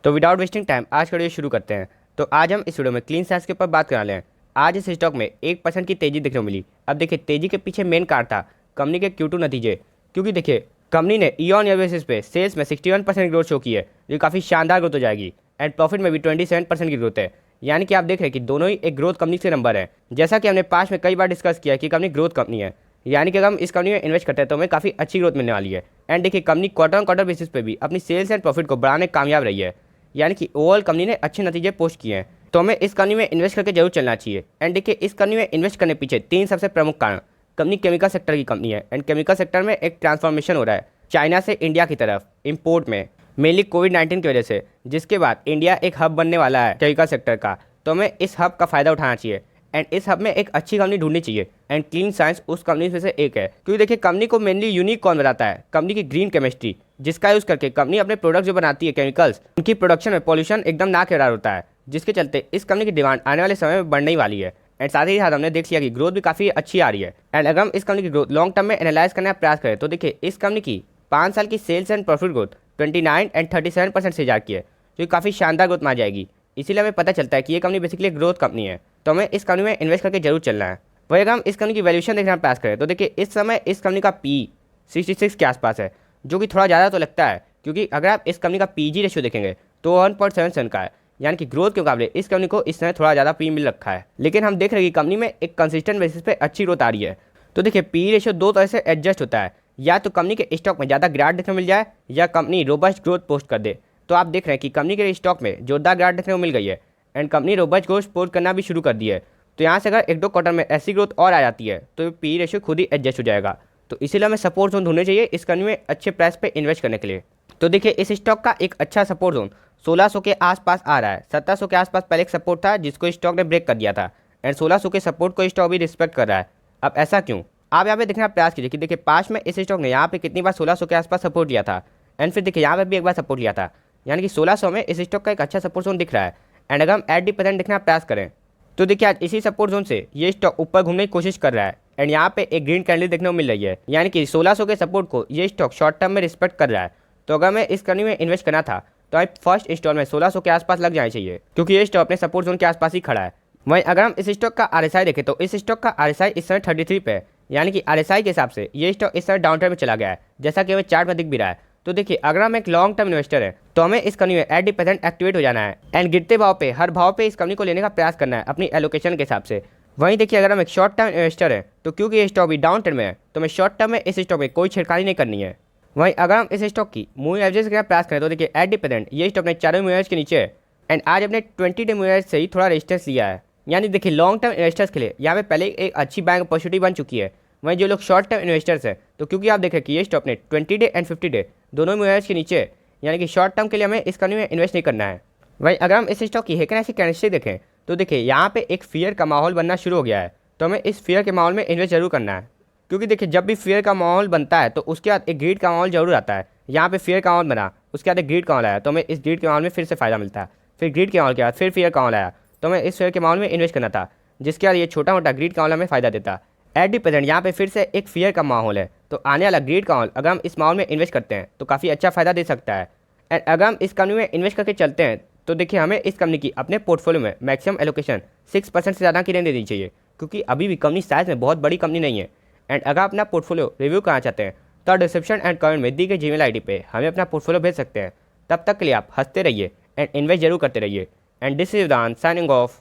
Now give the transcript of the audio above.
तो without wasting time आज का वीडियो शुरू करते हैं। तो आज हम इस वीडियो में क्लीन साइंस के ऊपर बात करने वाले हैं। आज इस स्टॉक में 1% की तेजी देखने को मिली। अब देखिए तेजी के पीछे मेन कारण था कंपनी के Q2 नतीजे, क्योंकि देखिए कंपनी ने ईयर ईयर बेसिस पे सेल्स में 61% ग्रोथ शो की है, जो काफ़ी शानदार ग्रोथ हो जाएगी। एंड प्रॉफिट में भी 27% की ग्रोथ है। यानी कि आप देख रहे हैं कि दोनों ही एक ग्रोथ कंपनी के नंबर है। जैसा कि हमने पास्ट में कई बार डिस्कस किया कि कंपनी ग्रोथ कंपनी है, यानी कि अगर हम इस कंपनी में इन्वेस्ट करते हैं तो हमें काफ़ी अच्छी ग्रोथ मिलने वाली है। एंड देखिए company quarter on quarter basis पे भी अपनी सेल्स एंड प्रॉफिट को बढ़ाने कामयाब रही है, यानी कि ओवरऑल कंपनी ने अच्छे नतीजे पोस्ट किए हैं। तो हमें इस कंपनी में इन्वेस्ट करके जरूर चलना चाहिए। एंड देखिए इस कंपनी में इन्वेस्ट करने पीछे 3 सबसे प्रमुख कारण। कंपनी केमिकल सेक्टर की कंपनी है एंड केमिकल सेक्टर में एक ट्रांसफॉर्मेशन हो रहा है चाइना से इंडिया की तरफ इम्पोर्ट में, मेनली कोविड-19 की वजह से, जिसके बाद इंडिया एक हब बनने वाला है केमिकल सेक्टर का। तो हमें इस हब का फ़ायदा उठाना चाहिए एंड इस हब में एक अच्छी कंपनी ढूंढनी चाहिए। एंड क्लीन साइंस उस कंपनी में से एक है, क्योंकि देखिए कंपनी को मेनली यूनिक कौन बनाता है? कंपनी की ग्रीन केमिस्ट्री, जिसका यूज़ करके कंपनी अपने प्रोडक्ट जो बनाती है केमिकल्स, उनकी प्रोडक्शन में पॉल्यूशन एकदम ना के बराबर होता है, जिसके चलते इस कंपनी की डिमांड आने वाले समय में बढ़ने ही वाली है। एंड साथ ही साथ हमने देख लिया कि ग्रोथ भी काफ़ी अच्छी आ रही है। एंड अगर हम इस कंपनी की ग्रोथ लॉन्ग टर्म में एनालाइज करने का प्रयास करें तो देखिए इस कंपनी की 5 साल की sales and profit growth 29 and 37% से जा की है, जो काफ़ी शानदार ग्रोथ मान जाएगी। इसीलिए हमें पता चलता है कि ये कंपनी बेसिकली ग्रोथ कंपनी है, तो हमें इस कंपनी में इन्वेस्ट करके जरूर चलना है। वही अगर हम इस कंपनी की वैल्यूएशन देखने का प्रयास करें तो देखिए इस समय इस कंपनी का पी 66 के आसपास है, जो कि थोड़ा ज़्यादा तो लगता है, क्योंकि अगर आप इस कंपनी का पीजी रेशियो देखेंगे तो 1.77 का है। यानी कि ग्रोथ के मुकाबले इस कंपनी को इस समय थोड़ा ज़्यादा पी मिल रखा है। लेकिन हम देख रहे हैं कि कंपनी में एक कंसिस्टेंट बेसिस पे अच्छी ग्रोथ आ रही है। तो देखिए पी रेशियो दो तरह से एडजस्ट होता है, या तो कंपनी के स्टॉक में ज़्यादा ग्राफ देखने को मिल जाए या कंपनी रोबस्ट ग्रोथ पोस्ट कर दे। तो आप देख रहे हैं कि कंपनी के स्टॉक में जोरदार ग्राफ देखने को मिल गई है and company robust growth post करना भी शुरू कर दी है। तो यहाँ से अगर 1-2 क्वार्टर में ऐसी ग्रोथ और आ जाती है तो पी रेशियो खुद ही एडजस्ट हो जाएगा। तो इसीलिए हमें सपोर्ट जोन ढूंढने चाहिए इस कंपनी में अच्छे प्राइस पे इन्वेस्ट करने के लिए। तो देखिए इस स्टॉक का एक अच्छा सपोर्ट जोन 1600 के आसपास आ रहा है। 1700 के आसपास पहले एक सपोर्ट था जिसको स्टॉक ने ब्रेक कर दिया था एंड 1600 के सपोर्ट को स्टॉक भी रिस्पेक्ट कर रहा है। अब ऐसा क्यों? आप यहाँ पे देखने का प्रयास कीजिए कि देखिए पास्ट में इस स्टॉक ने यहाँ पे कितनी बार 1600 के आसपास सपोर्ट लिया था एंड फिर देखिए यहाँ पे भी एक बार सपोर्ट लिया था, यानी कि 1600 में इस स्टॉक का एक अच्छा सपोर्ट जोन दिख रहा है। एंड अगर हम 80% देखने का प्रयास करें तो देखिए आज इसी सपोर्ट जोन से ये स्टॉक ऊपर घूमने की कोशिश कर रहा है एंड यहाँ पे एक ग्रीन कैंडल देखने को मिल रही है, यानी कि 1600 के सपोर्ट को ये स्टॉक शॉर्ट टर्म में रिस्पेक्ट कर रहा है। तो अगर मैं इस कंपनी में इन्वेस्ट करना था तो हमें फर्स्ट इंस्टॉल में 1600 के आसपास लग जाना चाहिए, क्योंकि ये स्टॉक अपने सपोर्ट जोन के आसपास ही खड़ा है। वहीं अगर हम इस स्टॉक का RSI देखें तो इस स्टॉक का RSI इस समय 33 पे है, यानी कि RSI के हिसाब से ये स्टॉक इस समय डाउन ट्रेंड में चला गया है, जैसा कि हमें चार्ट में दिख भी रहा है। तो देखिए अगर हम एक लॉन्ग टर्म इन्वेस्टर है तो हमें इस कंपनी में 80% एक्टिवेट हो जाना है एंड गिरते भाव पे हर भाव पे इस कंपनी को लेने का प्रयास करना है अपनी एलोकेशन के हिसाब से। वहीं देखिए अगर हम एक शॉर्ट टर्म इन्वेस्टर है तो क्योंकि ये स्टॉक भी डाउन ट्रेंड में है तो हमें शॉर्ट टर्म में इस स्टॉक में कोई छेड़खानी नहीं करनी है। वहीं अगर हम इस स्टॉक की मूविंग एवरेज का प्रयास करें तो देखिए 80% ये स्टॉक ने चारों मूविंग एवरेज के नीचे है एंड आज अपने 20 डे मूविंग एवरेज से ही थोड़ा रेजिस्टेंस लिया है। यानी देखिए लॉन्ग टर्म इन्वेस्टर्स के लिए यहाँ पे पहले एक अच्छी बाइंग अपॉर्चुनिटी बन चुकी है। वहीं जो लोग शॉर्ट टर्म इन्वेस्टर्स हैं तो क्योंकि आप देखें कि ये स्टॉक ने 20 डे एंड 50 डे दोनों मूविंग एवरेज के नीचे है, यानी कि शॉर्ट टर्म के लिए हमें इस कंपनी में इन्वेस्ट नहीं करना है। वहीं अगर हम इस स्टॉक की हैकेन ऐसी कैंडिडेट देखें तो देखिए यहाँ पे एक फियर का माहौल बनना शुरू हो गया है, तो हमें इस फियर के माहौल में इन्वेस्ट जरूर करना है। क्योंकि देखिए जब भी फियर का माहौल बनता है तो उसके बाद एक ग्रीड का माहौल जरूर आता है। यहाँ पे फियर का माहौल बना, उसके बाद एक ग्रीड का माहौल आया, तो हमें इस ग्रीड के माहौल में फिर से फायदा मिलता है। फिर ग्रीड के माहौल के बाद फिर फियर का माहौल आया, तो हमें इस फियर के माहौल में इन्वेस्ट करना था, जिसके बाद ये छोटा मोटा ग्रीड का माहौल हमें फायदा देता। 80% यहाँ पे फिर से एक फियर का माहौल है, तो आने वाला ग्रीड का माहौल अगर हम इस माहौल में इन्वेस्ट करते हैं तो काफ़ी अच्छा फायदा दे सकता है। एंड अगर हम इस कंपनी में इन्वेस्ट करके चलते हैं तो देखिए हमें इस कंपनी की अपने पोर्टफोलियो में मैक्सिमम एलोकेशन 6% से ज़्यादा की रहने देनी चाहिए, क्योंकि अभी भी कंपनी साइज में बहुत बड़ी कंपनी नहीं है। एंड अगर अपना पोर्टफोलियो रिव्यू करना चाहते हैं तो डिस्क्रिप्शन एंड कमेंट में दी गई जीमेल आईडी पे हमें अपना पोर्टफोलियो भेज सकते हैं। तब तक के लिए आप हंसते रहिए एंड इन्वेस्ट जरूर करते रहिए। एंड दिस इज दान साइनिंग ऑफ।